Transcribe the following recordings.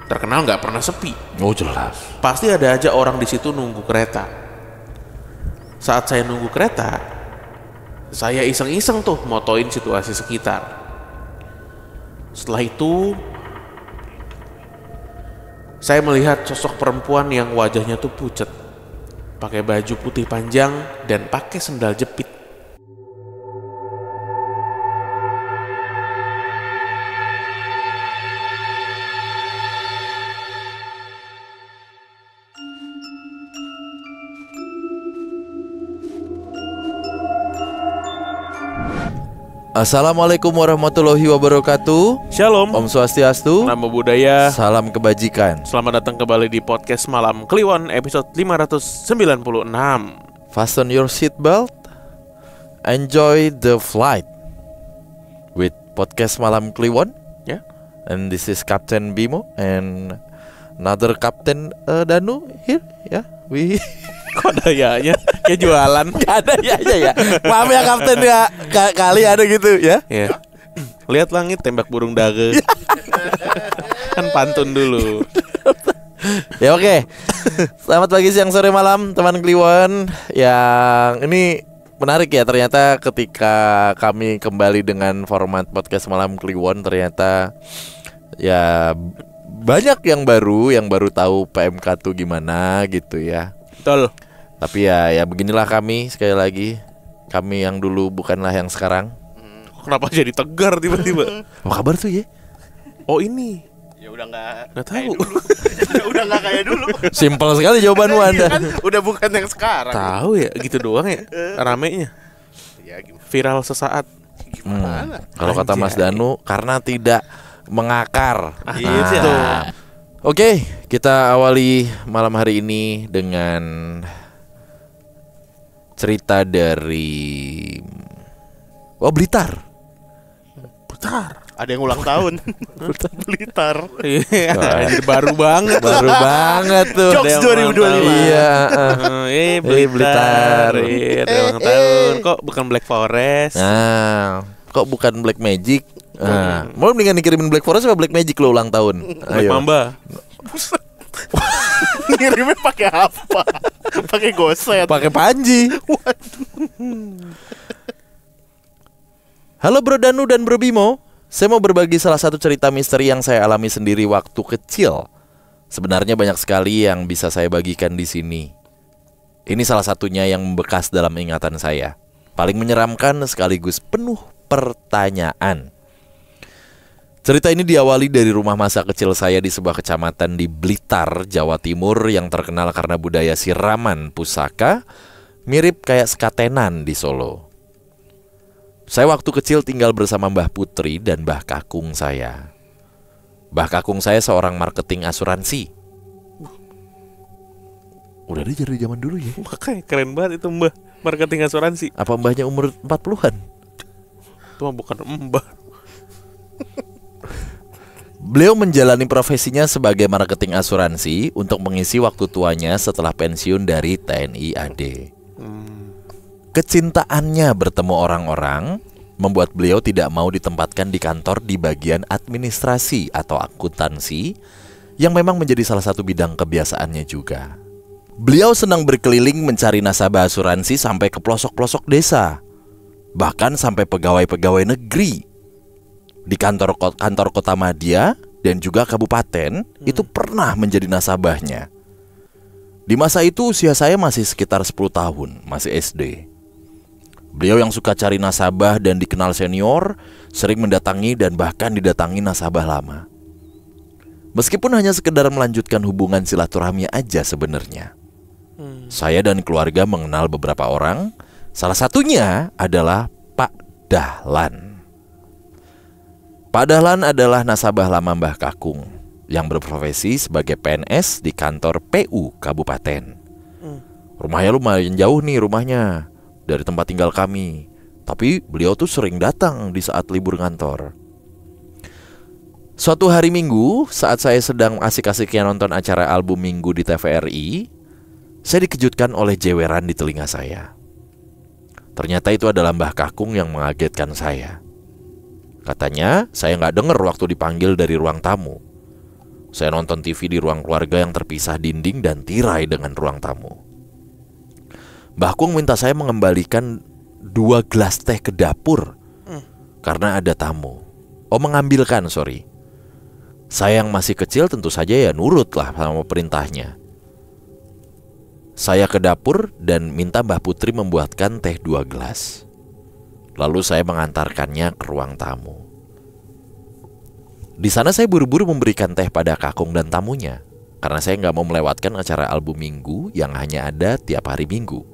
terkenal nggak pernah sepi. Oh jelas. Pasti ada aja orang di situ nunggu kereta. Saat saya nunggu kereta, saya iseng-iseng tuh motoin situasi sekitar. Setelah itu, saya melihat sosok perempuan yang wajahnya tuh pucet, pakai baju putih panjang dan pakai sendal jepit. Assalamualaikum warahmatullahi wabarakatuh. Shalom, Om Swastiastu. Namo Buddhaya. Salam kebajikan. Selamat datang kembali di podcast Malam Kliwon episode 596. Fasten your seatbelt. Enjoy the flight with podcast Malam Kliwon. Ya. And this is Captain Bimo and another Captain Danu here. Ya, we Kok ada ya-nya? Kayak jualan. Gak ada ya. Maaf ya Kapten ya. Kali ada gitu ya. Ya. Lihat langit tembak burung dage. Kan pantun dulu. Ya oke. Selamat pagi, siang, sore, malam teman Kliwon. Yang ini menarik ya, ternyata ketika kami kembali dengan format podcast Malam Kliwon, ternyata ya banyak yang baru tahu PMK tuh gimana gitu ya. Betul. Tapi ya beginilah kami, sekali lagi. Kami yang dulu bukanlah yang sekarang. Kenapa jadi tegar tiba-tiba? Apa kabar tuh ya? Oh ini. Ya udah nggak tahu. udah nggak kayak dulu. Simpel sekali jawabanmu Anda. Kan udah bukan yang sekarang. Tahu ya, gitu doang ya ramenya. Ya gimana? Viral sesaat. Kalau kata Mas Danu, karena tidak mengakar. Gitu. Oke, kita awali malam hari ini dengan cerita dari Blitar. Ada yang ulang tahun. Blitar. Iya, baru banget. Baru banget tuh. Jokes Ada yang 2025. ulang tahun. Iya. Blitar. Iya, ada ulang tahun. Kok bukan Black Forest? Nah, kok bukan Black Magic? Mau mendingan dikirimin Black Forest apa Black Magic lo ulang tahun? Black Mamba. Ngirimnya pakai apa? Pakai goset. Pakai panji. Halo Bro Danu dan Bro Bimo. Saya mau berbagi salah satu cerita misteri yang saya alami sendiri waktu kecil. Sebenarnya banyak sekali yang bisa saya bagikan di sini. Ini salah satunya yang membekas dalam ingatan saya. Paling menyeramkan sekaligus penuh pertanyaan. Cerita ini diawali dari rumah masa kecil saya di sebuah kecamatan di Blitar, Jawa Timur yang terkenal karena budaya siraman pusaka, mirip kayak sekatenan di Solo. Saya waktu kecil tinggal bersama Mbah Putri dan Mbah Kakung saya. Mbah Kakung saya seorang marketing asuransi. Udah ada dari zaman dulu ya. Makanya keren banget itu Mbah, marketing asuransi. Apa mbahnya umur 40-an? Itu mah bukan Mbah. Beliau menjalani profesinya sebagai marketing asuransi untuk mengisi waktu tuanya setelah pensiun dari TNI AD. Kecintaannya bertemu orang-orang membuat beliau tidak mau ditempatkan di kantor di bagian administrasi atau akuntansi yang memang menjadi salah satu bidang kebiasaannya juga. Beliau senang berkeliling mencari nasabah asuransi sampai ke pelosok-pelosok desa, bahkan sampai pegawai-pegawai negeri. Di kantor kota madya dan juga kabupaten itu pernah menjadi nasabahnya. Di masa itu usia saya masih sekitar 10 tahun, masih SD. Beliau yang suka cari nasabah dan dikenal senior, sering mendatangi dan bahkan didatangi nasabah lama. Meskipun hanya sekedar melanjutkan hubungan silaturahmi aja sebenarnya. Saya dan keluarga mengenal beberapa orang, salah satunya adalah Pak Dahlan. Pak Dahlan adalah nasabah lama Mbah Kakung yang berprofesi sebagai PNS di kantor PU Kabupaten. Rumahnya lumayan jauh nih rumahnya dari tempat tinggal kami. Tapi beliau tuh sering datang di saat libur kantor. Suatu hari Minggu saat saya sedang asik-asiknya nonton acara album Minggu di TVRI, saya dikejutkan oleh jeweran di telinga saya. Ternyata itu adalah Mbah Kakung yang mengagetkan saya. Katanya saya gak dengar waktu dipanggil dari ruang tamu. Saya nonton TV di ruang keluarga yang terpisah dinding dan tirai dengan ruang tamu. Mbah Kung minta saya mengembalikan 2 gelas teh ke dapur karena ada tamu. Oh, mengambilkan, sorry. Saya yang masih kecil tentu saja ya nurut lah sama perintahnya. Saya ke dapur dan minta Mbah Putri membuatkan teh 2 gelas. Lalu saya mengantarkannya ke ruang tamu. Di sana saya buru-buru memberikan teh pada kakung dan tamunya, karena saya nggak mau melewatkan acara album minggu yang hanya ada tiap hari Minggu.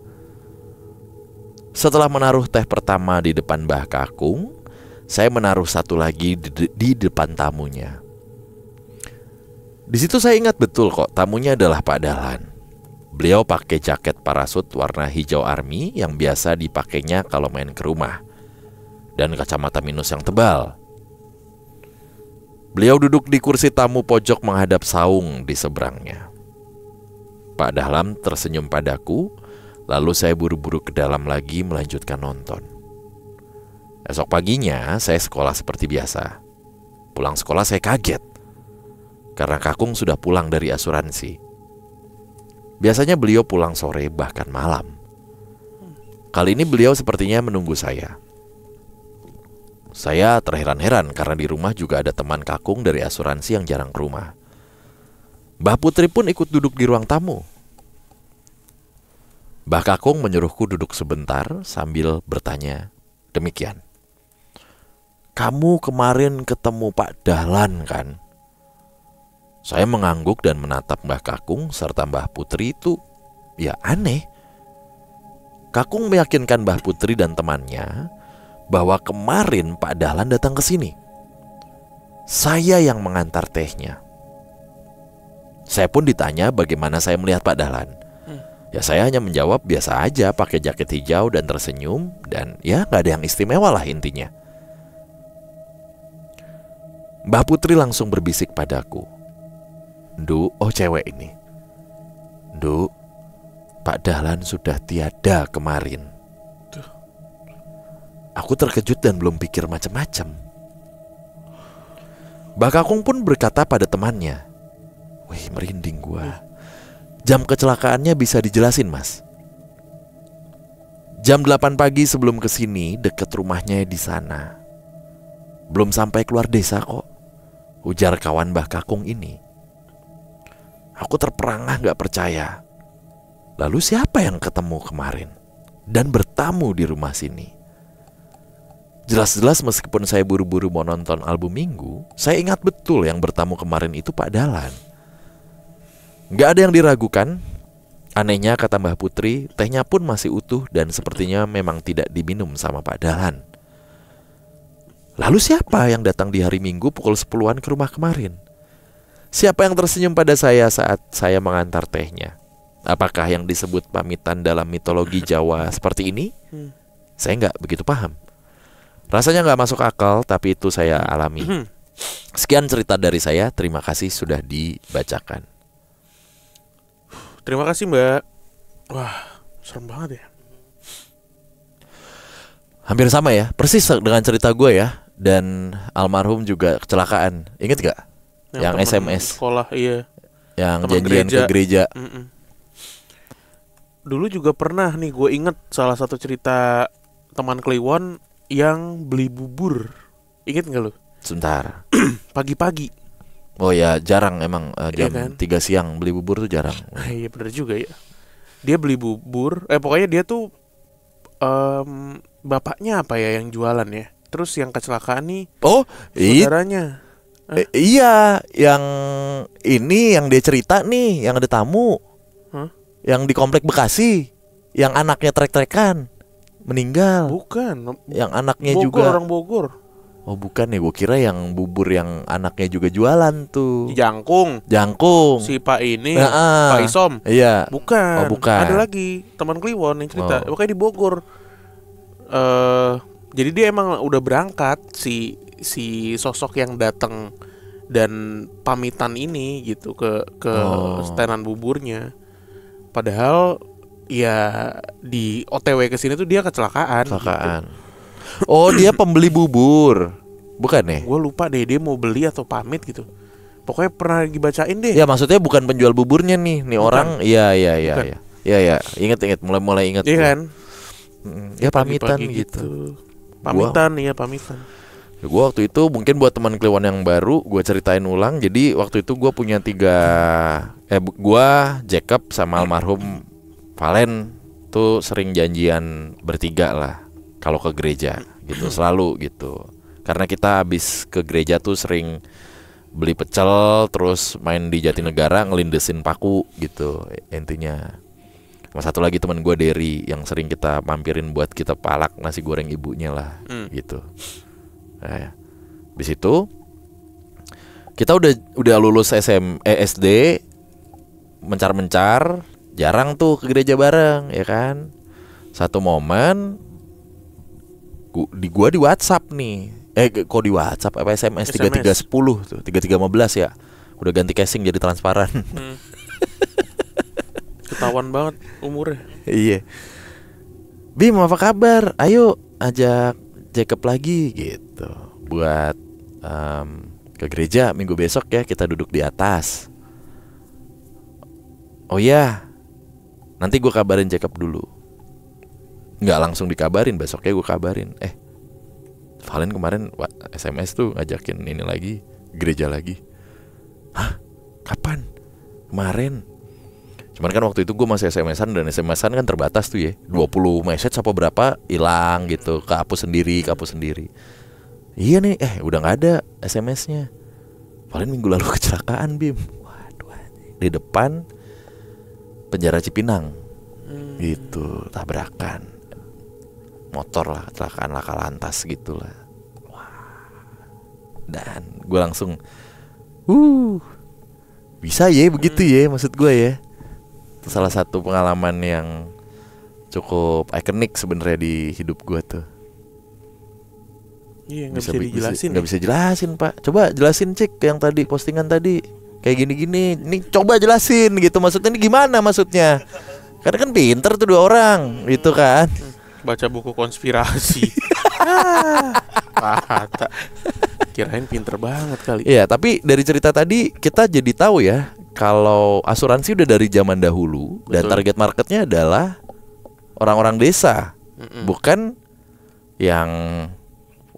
Setelah menaruh teh pertama di depan Mbah Kakung, saya menaruh satu lagi di depan tamunya. Di situ saya ingat betul kok, tamunya adalah Pak Dahlan. Beliau pakai jaket parasut warna hijau army yang biasa dipakainya kalau main ke rumah, dan kacamata minus yang tebal. Beliau duduk di kursi tamu pojok menghadap saung di seberangnya. Pak Dahlan tersenyum padaku, lalu saya buru-buru ke dalam lagi melanjutkan nonton. Esok paginya saya sekolah seperti biasa. Pulang sekolah saya kaget, karena kakung sudah pulang dari asuransi. Biasanya beliau pulang sore bahkan malam. Kali ini beliau sepertinya menunggu saya. Saya terheran-heran karena di rumah juga ada teman kakung dari asuransi yang jarang ke rumah. Mbah Putri pun ikut duduk di ruang tamu. Mbah Kakung menyuruhku duduk sebentar sambil bertanya demikian. Kamu kemarin ketemu Pak Dahlan kan? Saya mengangguk dan menatap Mbah Kakung serta Mbah Putri itu ya aneh. Kakung meyakinkan Mbah Putri dan temannya bahwa kemarin Pak Dahlan datang ke sini. Saya yang mengantar tehnya. Saya pun ditanya bagaimana saya melihat Pak Dahlan. Ya saya hanya menjawab biasa aja, pakai jaket hijau dan tersenyum, dan ya gak ada yang istimewa lah intinya. Mbah Putri langsung berbisik padaku. Ndu, oh cewek ini. Ndu, Pak Dahlan sudah tiada kemarin. Aku terkejut dan belum pikir macam-macam. Mbah Kakung pun berkata pada temannya, wih merinding gua. Jam kecelakaannya bisa dijelasin mas? Jam 8 pagi sebelum kesini, deket rumahnya di sana. Belum sampai keluar desa kok, ujar kawan Mbah Kakung ini. Aku terperangah gak percaya. Lalu siapa yang ketemu kemarin dan bertamu di rumah sini? Jelas-jelas meskipun saya buru-buru mau nonton album minggu, saya ingat betul yang bertamu kemarin itu Pak Dahlan. Gak ada yang diragukan. Anehnya kata Mbah Putri, tehnya pun masih utuh dan sepertinya memang tidak diminum sama Pak Dahlan. Lalu siapa yang datang di hari Minggu pukul 10-an ke rumah kemarin? Siapa yang tersenyum pada saya saat saya mengantar tehnya? Apakah yang disebut pamitan dalam mitologi Jawa seperti ini? Saya gak begitu paham. Rasanya gak masuk akal, tapi itu saya alami. Sekian cerita dari saya, terima kasih sudah dibacakan. Terima kasih Mbak. Wah, serem banget ya. Hampir sama ya, persis dengan cerita gue ya. Dan almarhum juga kecelakaan. Ingat gak? Yang SMS sekolah, iya. Yang Teman janjian ke gereja. Dulu juga pernah nih, gue inget salah satu cerita teman Kliwon yang beli bubur. Ingat gak lu? Sebentar. Pagi-pagi. Oh ya, jarang emang jam kan? 3 siang beli bubur tuh jarang. Iya bener juga ya. Dia beli bubur, pokoknya dia tuh bapaknya apa ya yang jualan ya. Terus yang kecelakaan nih Oh, saudaranya. Iya, yang ini yang dia cerita nih, yang ada tamu. Yang di komplek Bekasi, yang anaknya trek-trekan meninggal. Bukan. Yang anaknya Bogor, juga orang Bogor. Oh bukan ya, gue kira yang bubur yang anaknya juga jualan tuh. Jangkung. Si Pak ini, Pak Isom. Iya. Bukan. Oh bukan. Ada lagi teman Kliwon yang cerita. Oh. Pokoknya di Bogor. Jadi dia emang udah berangkat si sosok yang datang dan pamitan ini gitu ke stenan buburnya. Padahal ya di OTW ke sini tuh dia kecelakaan. Gitu. Oh dia pembeli bubur, bukan ya? Gue lupa deh dia mau beli atau pamit gitu. Pokoknya pernah dibacain deh. Ya maksudnya bukan penjual buburnya nih Bukan. orang. Iya iya iya Bukan. iya. Iya ya, ingat mulai ingat. Iya tuh. kan? Ya pamitan Pagi-pagi gitu. Pamitan, iya pamitan. Ya, gue waktu itu mungkin buat teman Kliwon yang baru gue ceritain ulang. Jadi waktu itu gue punya gue Jacob sama almarhum Valen tuh sering janjian bertiga lah kalau ke gereja gitu selalu gitu. Karena kita habis ke gereja tuh sering beli pecel terus main di Jatinegara ngelindesin paku gitu intinya. Sama satu lagi teman gue Derry yang sering kita mampirin buat kita palak nasi goreng ibunya lah gitu. Nah, habis itu kita udah lulus SD, mencar-mencar, jarang tuh ke gereja bareng, ya kan? Satu momen gua di WhatsApp nih. Kok di WhatsApp apa SMS 3310 tuh, 3315 ya. Udah ganti casing jadi transparan. Ketahuan banget umurnya. Iya. Bim, apa kabar? Ayo ajak Jacob lagi gitu buat ke gereja minggu besok ya, kita duduk di atas. Oh ya, nanti gue kabarin Jacob dulu. Nggak langsung dikabarin, besoknya gue kabarin. Valen kemarin SMS tuh ngajakin ini lagi, gereja lagi. Hah? Kapan? Kemarin. Cuman kan waktu itu gue masih SMS-an dan SMS-an kan terbatas tuh ya, 20 message apa berapa hilang gitu, kehapus sendiri. Iya nih, udah nggak ada SMS-nya. Paling minggu lalu kecelakaan Bim. Waduh, di depan penjara Cipinang. Gitu, tabrakan motor lah, kecelakaan laka lantas gitulah. Wah. Dan gue langsung bisa ya begitu ya, maksud gue ya. Itu salah satu pengalaman yang cukup ikonik sebenarnya di hidup gue tuh. Iya, nggak bisa dijelasin. Nggak bisa jelasin Pak. Coba jelasin Cik yang tadi postingan tadi kayak gini-gini. Ini coba jelasin gitu. Maksudnya ini gimana maksudnya? Karena kan pinter tuh dua orang gitu kan. Baca buku konspirasi. Kata. Kirain pinter banget kali. Iya, tapi dari cerita tadi kita jadi tahu ya, kalau asuransi udah dari zaman dahulu. Dan target marketnya adalah orang-orang desa, bukan yang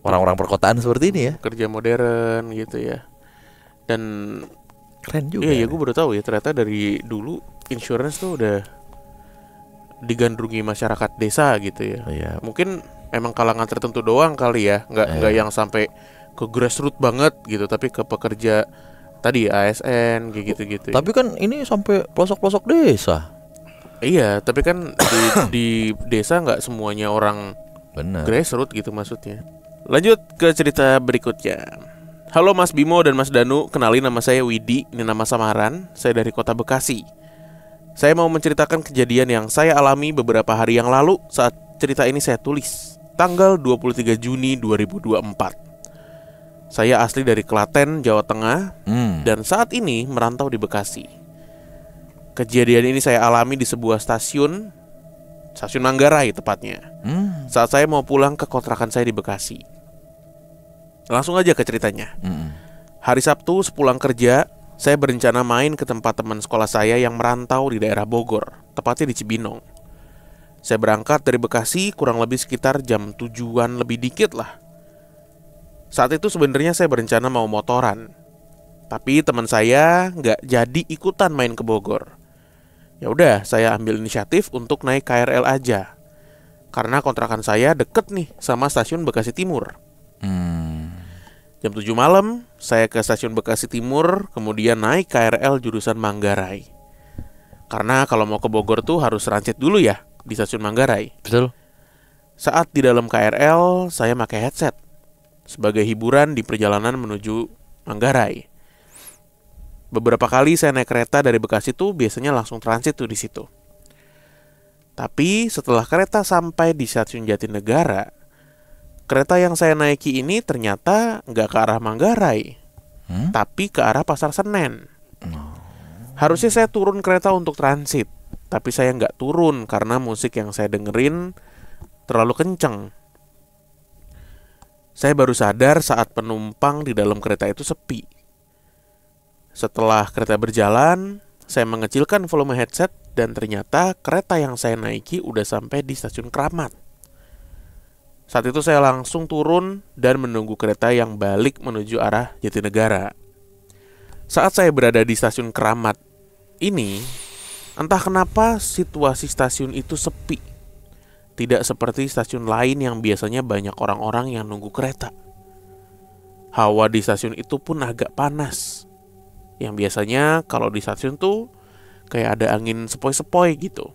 orang-orang perkotaan seperti ini ya. Kerja modern gitu ya. Dan keren juga. Iya, gue baru tahu ya, ternyata dari dulu insurance tuh udah digandrungi masyarakat desa gitu ya. Iya. Mungkin emang kalangan tertentu doang kali ya, nggak yang sampai ke grassroots banget gitu, tapi ke pekerja tadi ASN kayak gitu-gitu. Tapi kan ini sampai pelosok-pelosok desa. Iya, tapi kan di desa nggak semuanya orang Benar. grassroots gitu maksudnya. Lanjut ke cerita berikutnya. Halo Mas Bimo dan Mas Danu, kenalin nama saya Widi, ini nama samaran, saya dari kota Bekasi. Saya mau menceritakan kejadian yang saya alami beberapa hari yang lalu saat cerita ini saya tulis, tanggal 23 Juni 2024. Saya asli dari Klaten, Jawa Tengah, dan saat ini merantau di Bekasi. Kejadian ini saya alami di sebuah stasiun Manggarai tepatnya. Saat saya mau pulang ke kontrakan saya di Bekasi. Langsung aja ke ceritanya. Hari Sabtu sepulang kerja, saya berencana main ke tempat teman sekolah saya yang merantau di daerah Bogor, tepatnya di Cibinong. Saya berangkat dari Bekasi kurang lebih sekitar jam 7-an lebih dikit lah. Saat itu sebenarnya saya berencana mau motoran, tapi teman saya nggak jadi ikutan main ke Bogor. Ya udah, saya ambil inisiatif untuk naik KRL aja, karena kontrakan saya deket nih sama stasiun Bekasi Timur. Jam 7 malam, saya ke stasiun Bekasi Timur, kemudian naik KRL jurusan Manggarai. Karena kalau mau ke Bogor tuh harus transit dulu ya di stasiun Manggarai. Betul. Saat di dalam KRL, saya pakai headset sebagai hiburan di perjalanan menuju Manggarai. Beberapa kali saya naik kereta dari Bekasi tuh biasanya langsung transit tuh di situ. Tapi setelah kereta sampai di stasiun Jatinegara, kereta yang saya naiki ini ternyata nggak ke arah Manggarai, tapi ke arah Pasar Senen. Harusnya saya turun kereta untuk transit, tapi saya nggak turun karena musik yang saya dengerin terlalu kenceng. Saya baru sadar saat penumpang di dalam kereta itu sepi. Setelah kereta berjalan, saya mengecilkan volume headset dan ternyata kereta yang saya naiki udah sampai di stasiun Kramat. Saat itu saya langsung turun dan menunggu kereta yang balik menuju arah Jatinegara. Saat saya berada di stasiun Kramat ini, entah kenapa situasi stasiun itu sepi. Tidak seperti stasiun lain yang biasanya banyak orang-orang yang nunggu kereta. Hawa di stasiun itu pun agak panas. Yang biasanya kalau di stasiun tuh kayak ada angin sepoi-sepoi gitu.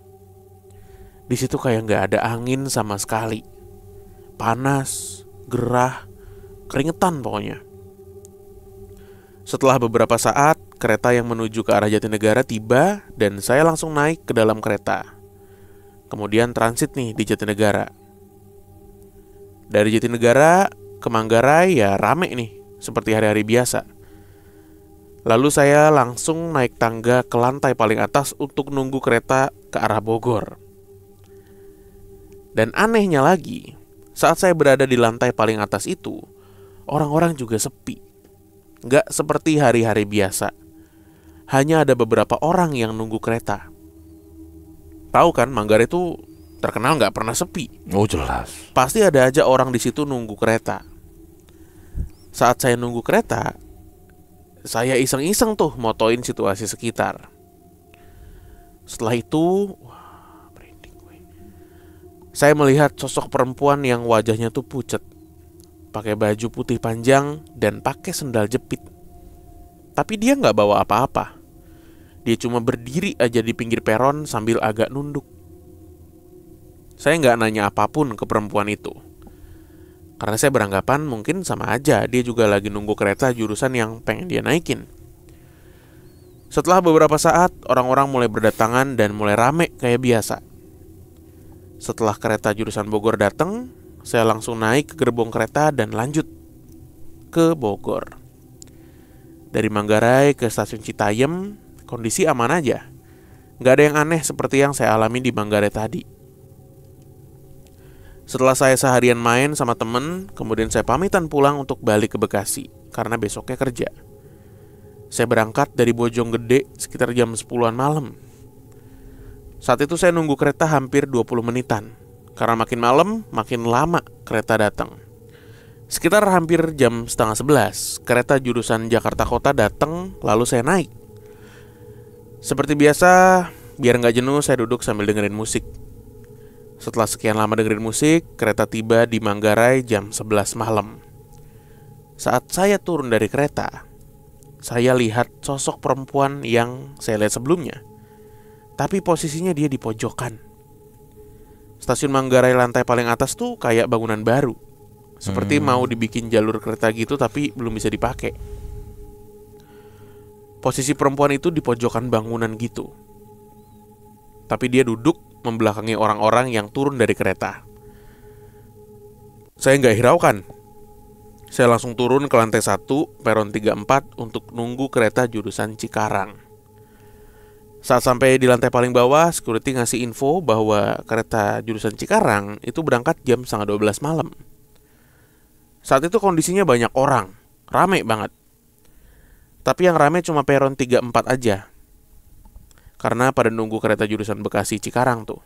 Di situ kayak nggak ada angin sama sekali. Panas, gerah, keringetan pokoknya. Setelah beberapa saat, kereta yang menuju ke arah Jatinegara tiba dan saya langsung naik ke dalam kereta. Kemudian transit nih di Jatinegara. Dari Jatinegara ke Manggarai ya rame nih, seperti hari-hari biasa. Lalu saya langsung naik tangga ke lantai paling atas untuk nunggu kereta ke arah Bogor. Dan anehnya lagi, saat saya berada di lantai paling atas itu, orang-orang juga sepi. Nggak seperti hari-hari biasa. Hanya ada beberapa orang yang nunggu kereta. Tahu kan, Manggarai itu terkenal nggak pernah sepi. Oh jelas. Pasti ada aja orang di situ nunggu kereta. Saat saya nunggu kereta, saya iseng-iseng tuh motoin situasi sekitar. Setelah itu, wah, merinding gue. Saya melihat sosok perempuan yang wajahnya tuh pucet, pakai baju putih panjang dan pakai sendal jepit. Tapi dia nggak bawa apa-apa. Dia cuma berdiri aja di pinggir peron sambil agak nunduk. Saya nggak nanya apapun ke perempuan itu, karena saya beranggapan mungkin sama aja dia juga lagi nunggu kereta jurusan yang pengen dia naikin. Setelah beberapa saat, orang-orang mulai berdatangan dan mulai rame kayak biasa. Setelah kereta jurusan Bogor datang, saya langsung naik ke gerbong kereta dan lanjut ke Bogor. Dari Manggarai ke stasiun Citayam, kondisi aman aja. Gak ada yang aneh seperti yang saya alami di Manggarai tadi. Setelah saya seharian main sama temen, kemudian saya pamitan pulang untuk balik ke Bekasi karena besoknya kerja. Saya berangkat dari Bojonggede sekitar jam 10-an malam. Saat itu saya nunggu kereta hampir 20 menitan. Karena makin malam, makin lama kereta datang. Sekitar hampir jam 10:30, kereta jurusan Jakarta Kota datang, lalu saya naik. Seperti biasa, biar gak jenuh saya duduk sambil dengerin musik. Setelah sekian lama dengerin musik, kereta tiba di Manggarai jam 11 malam. Saat saya turun dari kereta, saya lihat sosok perempuan yang saya lihat sebelumnya. Tapi posisinya dia di pojokan. Stasiun Manggarai lantai paling atas tuh kayak bangunan baru. Seperti mau dibikin jalur kereta gitu tapi belum bisa dipakai. Posisi perempuan itu di pojokan bangunan gitu. Tapi dia duduk membelakangi orang-orang yang turun dari kereta. Saya nggak hiraukan. Saya langsung turun ke lantai 1, peron 34 untuk nunggu kereta jurusan Cikarang. Saat sampai di lantai paling bawah, security ngasih info bahwa kereta jurusan Cikarang itu berangkat jam 11:30 malam. Saat itu kondisinya banyak orang, rame banget. Tapi yang rame cuma peron 34 aja. Karena pada nunggu kereta jurusan Bekasi Cikarang tuh.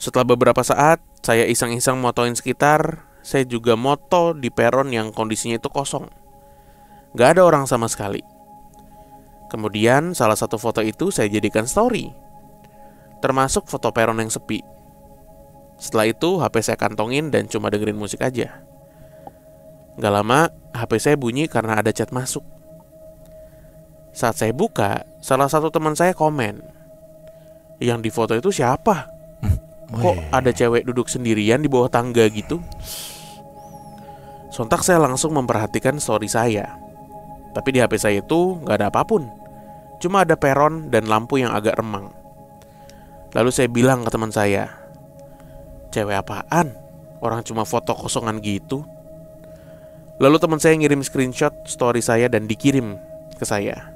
Setelah beberapa saat, saya iseng-iseng motoin sekitar. Saya juga moto di peron yang kondisinya itu kosong. Gak ada orang sama sekali. Kemudian salah satu foto itu saya jadikan story. Termasuk foto peron yang sepi. Setelah itu HP saya kantongin dan cuma dengerin musik aja. Gak lama HP saya bunyi karena ada chat masuk. Saat saya buka, salah satu teman saya komen, "Yang di foto itu siapa? Kok ada cewek duduk sendirian di bawah tangga gitu?" Sontak saya langsung memperhatikan story saya. Tapi di HP saya itu gak ada apapun. Cuma ada peron dan lampu yang agak remang. Lalu saya bilang ke teman saya, "Cewek apaan? Orang cuma foto kosongan gitu." Lalu teman saya ngirim screenshot story saya dan dikirim ke saya.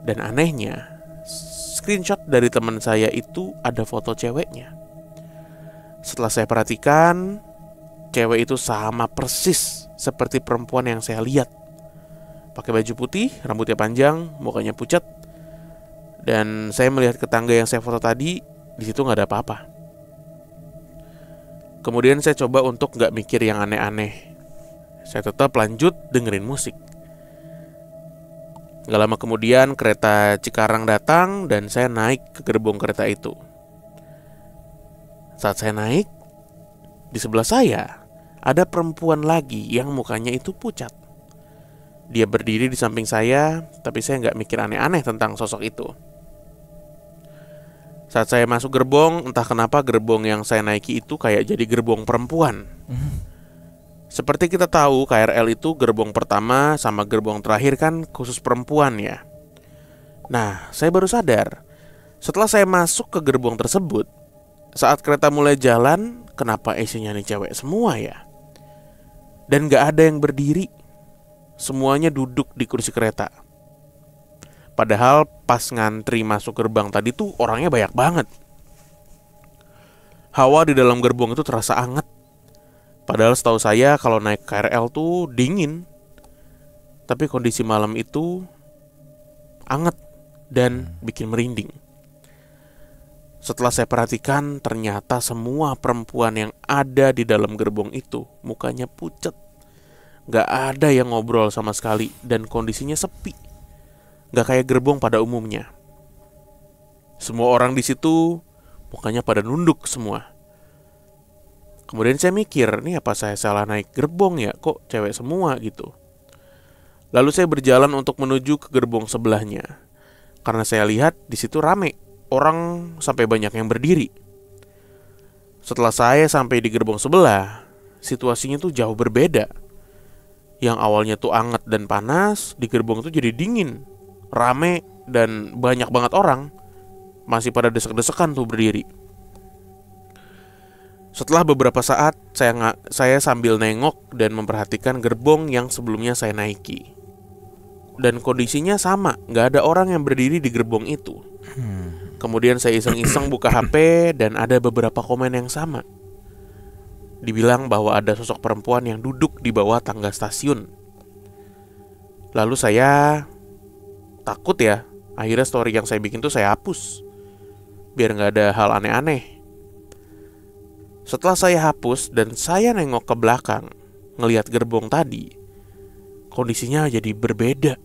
Dan anehnya, screenshot dari teman saya itu ada foto ceweknya. Setelah saya perhatikan, cewek itu sama persis seperti perempuan yang saya lihat. pakai baju putih, rambutnya panjang, mukanya pucat. Dan saya melihat ke tangga yang saya foto tadi, di situ nggak ada apa-apa. Kemudian saya coba untuk nggak mikir yang aneh-aneh. Saya tetap lanjut dengerin musik. Gak lama kemudian kereta Cikarang datang dan saya naik ke gerbong kereta itu. Saat saya naik, di sebelah saya ada perempuan lagi yang mukanya itu pucat. Dia berdiri di samping saya, tapi saya nggak mikir aneh-aneh tentang sosok itu. Saat saya masuk gerbong, entah kenapa gerbong yang saya naiki itu kayak jadi gerbong perempuan. Seperti kita tahu, KRL itu gerbong pertama sama gerbong terakhir kan khusus perempuan ya. Nah, saya baru sadar setelah saya masuk ke gerbong tersebut, saat kereta mulai jalan, kenapa isinya nih cewek semua ya? Dan gak ada yang berdiri, semuanya duduk di kursi kereta. Padahal pas ngantri masuk gerbang tadi tuh orangnya banyak banget. Hawa di dalam gerbong itu terasa anget. Padahal setahu saya kalau naik KRL tuh dingin. Tapi kondisi malam itu anget dan bikin merinding. Setelah saya perhatikan, ternyata semua perempuan yang ada di dalam gerbong itu mukanya pucat. Gak ada yang ngobrol sama sekali dan kondisinya sepi. Gak kayak gerbong pada umumnya. Semua orang di situ mukanya pada nunduk semua. Kemudian saya mikir, nih apa saya salah naik gerbong ya? Kok cewek semua gitu? Lalu saya berjalan untuk menuju ke gerbong sebelahnya. Karena saya lihat di situ rame, orang sampai banyak yang berdiri. Setelah saya sampai di gerbong sebelah, situasinya tuh jauh berbeda. Yang awalnya tuh anget dan panas, di gerbong itu jadi dingin, rame, dan banyak banget orang. Masih pada desek-desekan tuh berdiri. Setelah beberapa saat, saya sambil nengok dan memperhatikan gerbong yang sebelumnya saya naiki. Dan kondisinya sama, gak ada orang yang berdiri di gerbong itu. Kemudian saya iseng-iseng buka HP dan ada beberapa komen yang sama. Dibilang bahwa ada sosok perempuan yang duduk di bawah tangga stasiun. Lalu saya takut ya. Akhirnya story yang saya bikin tuh saya hapus, biar gak ada hal aneh-aneh. Setelah saya hapus dan saya nengok ke belakang, ngelihat gerbong tadi, kondisinya jadi berbeda.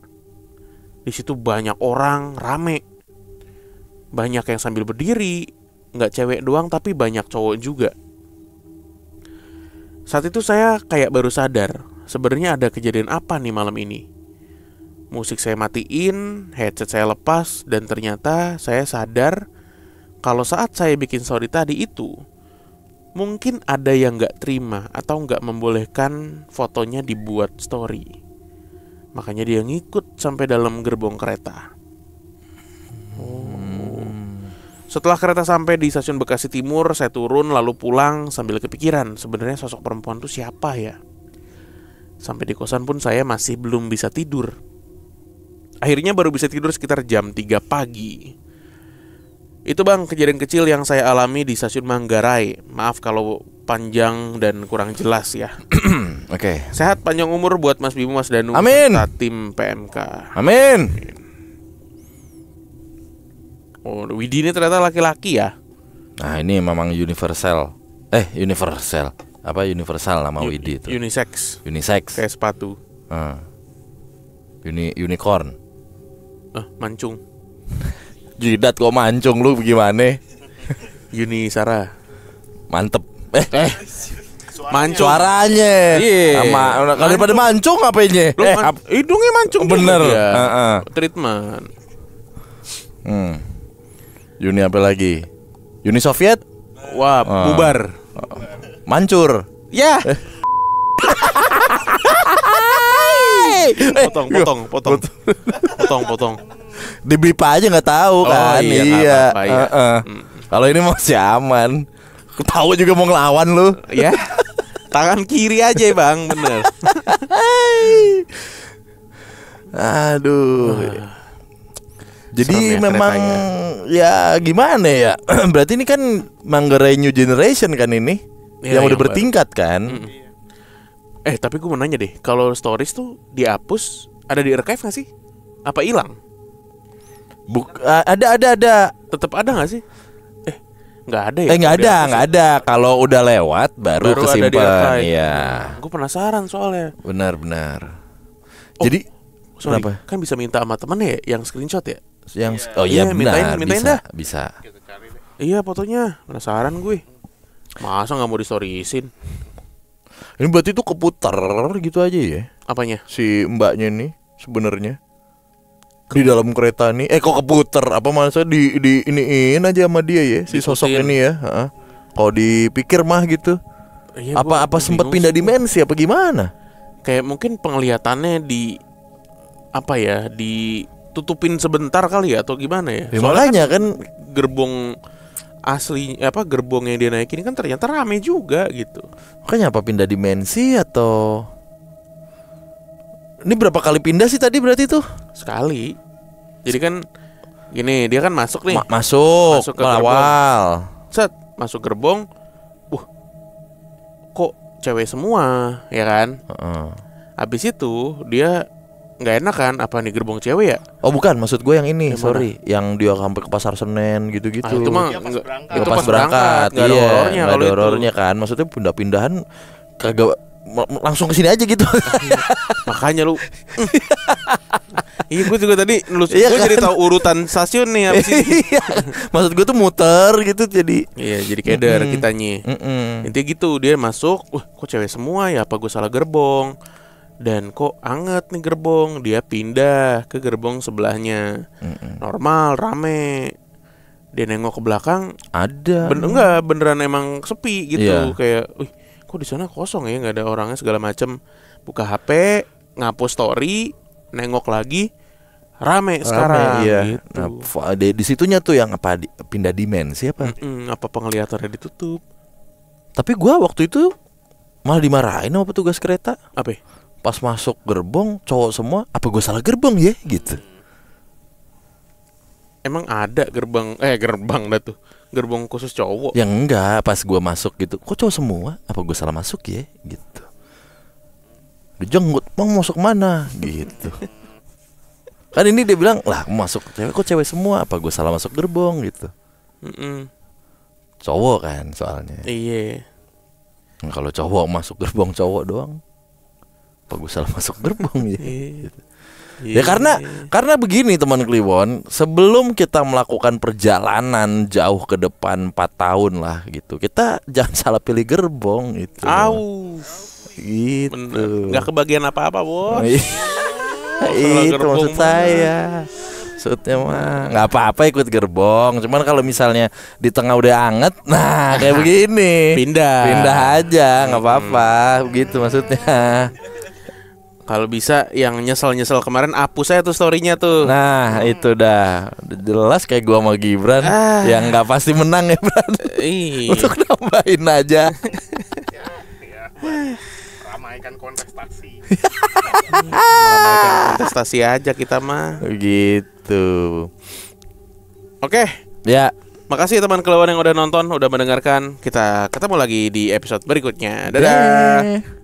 Di situ banyak orang, rame. Banyak yang sambil berdiri, gak cewek doang tapi banyak cowok juga. Saat itu saya kayak baru sadar, sebenarnya ada kejadian apa nih malam ini. Musik saya matiin, headset saya lepas, dan ternyata saya sadar kalau saat saya bikin story tadi itu, mungkin ada yang gak terima atau gak membolehkan fotonya dibuat story. Makanya dia ngikut sampai dalam gerbong kereta. Setelah kereta sampai di stasiun Bekasi Timur, saya turun lalu pulang sambil kepikiran sebenarnya sosok perempuan itu siapa ya. Sampai di kosan pun saya masih belum bisa tidur. Akhirnya baru bisa tidur sekitar jam 3 pagi. Itu bang, kejadian kecil yang saya alami di stasiun Manggarai. Maaf kalau panjang dan kurang jelas ya. Oke. Sehat panjang umur buat Mas Bimo, Mas Danu, Amin. serta tim PMK. Amin. Oh, Widi ini ternyata laki-laki ya. Nah ini memang universal. Universal. Apa universal nama Widi itu? Unisex. Unisex. Kayak sepatu. Unicorn. Mancung. Jidat kok mancung lu gimana? Yuni Sarah. Mantep. Mancung. Suaranya. Iya. Sama daripada mancung apanya? Hidungnya mancung. Bener. Treatment. Uni apa lagi? Uni Soviet? Wah, bubar. Mancur. Ya. Potong. Dibip aja nggak tahu kan? Iya. Kalau ini masih aman. Tahu juga mau ngelawan lu. Ya. Tangan kiri aja bang, bener. Aduh. Jadi memang ya gimana ya? Berarti ini kan Manggarai New Generation kan ini ya, yang udah bertingkat kan? Tapi gue mau nanya deh, kalau stories tuh dihapus Ada di archive nggak sih? Apa hilang? Ada. Tetap ada nggak sih? Nggak ada ya? Nggak ada. Kalau udah lewat baru Baru ada di kesimpan. archive. Iya. Gue penasaran soalnya. Benar. Oh, Jadi Sorry, kenapa? kan bisa minta sama temen ya yang screenshot ya? Yang Iya, benar. mintain bisa, dah. bisa. Iya fotonya, penasaran gue. Masa nggak mau distoriesin? Ini berarti tuh keputar gitu aja ya Apanya? si mbaknya nih sebenarnya di dalam kereta nih. Kok keputar? Apa maksudnya di iniin aja sama dia ya si sosok Diikutin. ini ya? Heeh. Kalau dipikir mah gitu. Iya, Apa gua sempat bingung pindah sih. dimensi apa gimana? Kayak mungkin penglihatannya ditutupin sebentar kali ya atau gimana ya? Ya, Soalnya makanya kan gerbong asli gerbong yang dia naikin kan ternyata rame juga gitu. makanya apa pindah dimensi atau ini berapa kali pindah sih tadi berarti tuh? Sekali. Jadi kan gini, dia kan masuk nih. Masuk Masuk ke gerbong. awal. Set, masuk gerbong. Kok cewek semua, ya kan? Heeh. Habis itu dia nggak enak kan, apa nih gerbong cewek ya? Oh bukan, maksud gue yang ini, Yang sorry, yang dia sampai ke pasar Senen gitu-gitu. Ah, itu mah Iya, pas nggak- berangkat. itu pas berangkat, nggak ada iya, horornya nggak kalau ada itu. horornya kan. Maksudnya pindah-pindahan kagak langsung ke sini aja gitu. Makanya lu. Iya, gue juga tadi Iya gue kan? jadi tahu urutan stasiun nih habis ini. Iya. Maksud gue tuh muter gitu jadi. Iya, jadi keder kitanya. Intinya gitu, dia masuk, kok cewek semua ya, apa gue salah gerbong? Dan kok anget nih gerbong. Dia pindah ke gerbong sebelahnya. Normal, rame. Dia nengok ke belakang, Ada. beneran emang sepi gitu. Iya. Kayak, kok di sana kosong ya, nggak ada orangnya segala macem. Buka HP, ngapus story, nengok lagi, rame sekarang. iya. Gitu. Nah, di situnya tuh yang apa pindah dimensi apa? Apa penglihatannya ditutup? Tapi gua waktu itu malah dimarahin sama petugas kereta. Apa? Pas masuk gerbong cowok semua, apa gue salah gerbong ya gitu. Emang ada gerbang dah tuh. Gerbong khusus cowok. Yang enggak, pas gua masuk gitu, kok cowok semua? Apa gue salah masuk ya gitu. Dijenggut, mau masuk mana gitu. Kan ini dia bilang, lah masuk cewek, kok cewek semua? Apa gue salah masuk gerbong gitu. Cowok kan soalnya. Iya. Nah, kalau cowok masuk gerbong cowok doang, apa gue salah masuk gerbong ya? Ya karena begini teman Kliwon, sebelum kita melakukan perjalanan jauh ke depan 4 tahun lah gitu, kita jangan salah pilih gerbong gitu. Gitu. Nggak kebagian apa-apa, Bos. Itu gerbong maksud mah. saya. Maksudnya mah nggak apa-apa ikut gerbong, cuman kalau misalnya di tengah udah anget, nah kayak begini, pindah aja, nggak apa-apa, begitu maksudnya. Kalau bisa yang nyesel kemarin hapus saya tuh story-nya tuh. Nah itu dah jelas kayak gua sama Gibran yang nggak pasti menang ya Bran. Untuk nambahin aja. Ramaikan kontestasi. Meramaikan kontestasi aja kita mah. Gitu. Oke. Ya. Makasih teman Kliwon yang udah nonton, udah mendengarkan. Kita ketemu lagi di episode berikutnya. Dadah.